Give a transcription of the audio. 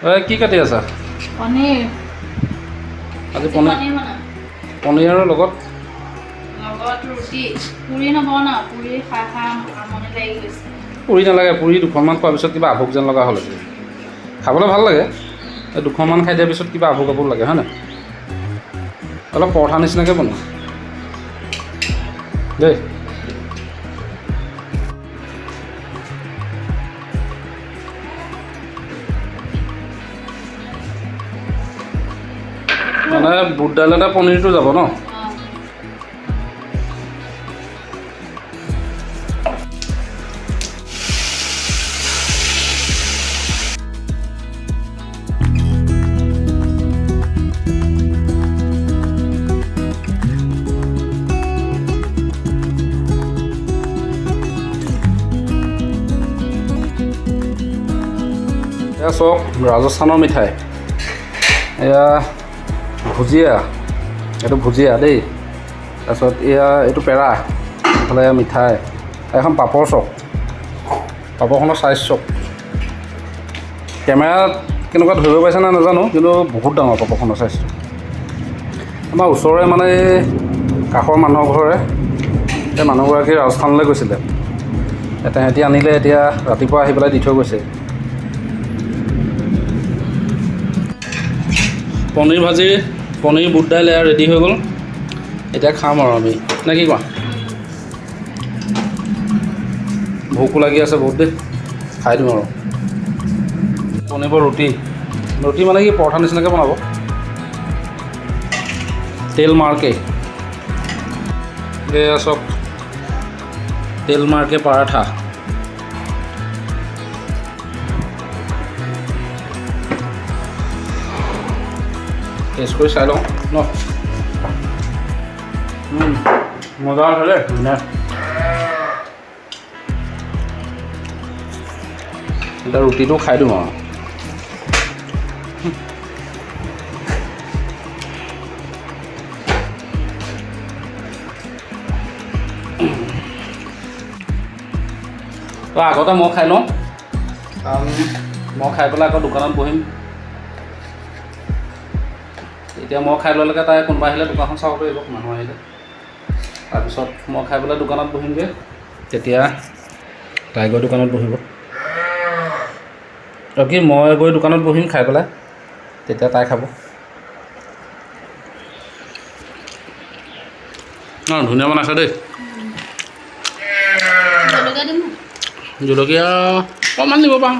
কি কাটি আছা? পনীৰ আজি পনীৰৰ লগত ৰুটি পুৰি নবনাওঁ পুৰি খাই আমনি লাগি গৈছে পুৰি নালাগে পুৰি দুখনমান খোৱাৰ পিছত কিবা আভোক যেন লগা হ'ল খাবলৈ ভাল লাগে এই দুখনমান খাই দিয়াৰ পিছত কিবা আভোক আভোক লাগে হয় নাই অলপ পৰঠা নিচিনাকৈ বনোৱা দেই মানে বুট দাইলতে পনীৰটো যাব ন এয়া চাওক ৰাজস্থানৰ মিঠাই এয়া ভুজিয়া এইটো ভুজিয়া দেই তাৰপিছত এয়া এইটো পেৰা এইফালে মিঠাই এখন পাপৰ চক পাপৰখনৰ চাইজ চক কেমেৰাত কেনেকুৱা ধৰিব পাইছে নাই নাজানো কিন্তু বহুত ডাঙৰ পাপৰখনৰ চাইজটো আমাৰ ওচৰৰে মানে কাষৰ মানুহৰ ঘৰে এই মানুহগৰাকী ৰাজস্থানলৈ গৈছিলে তেহেঁতি আনিলে এতিয়া ৰাতিপুৱা আহি পেলাই দি থৈ গৈছে পনীৰ ভাজি পনীৰ বুট দাইল এয়া ৰেডি হৈ গ'ল এতিয়া খাম আৰু আমি নে কি কোৱা ভোকো লাগি আছে বহুত দেই খাই দিওঁ আৰু বনিব ৰুটি ৰুটি মানে কি পৰঠা নিচিনাকৈ বনাব তেল মাৰকে এয়া চাওক তেল মাৰকে পৰাঠা টেষ্ট কৰি চাই লওঁ ন মজা আছে দেই ধুনীয়া এতিয়া ৰুটিটো খাই দিওঁ আৰু তো আগতে মই খাই লওঁ কাৰণ মই খাই পেলাই আকৌ দোকানত বহিম এতিয়া মই খাই ল'লেকে তাই কোনোবা আহিলে দোকানখন চাব পাৰিব মানুহ আহিলে তাৰপিছত মই খাই পেলাই দোকানত বহিমগৈ তেতিয়া তাই গৈ দোকানত বহিব আৰু কি মই গৈ দোকানত বহিম খাই পেলাই তেতিয়া তাই খাব অঁ ধুনীয়া বনাইছে দেই জলকীয়া অকণমান দিব পাৰোঁ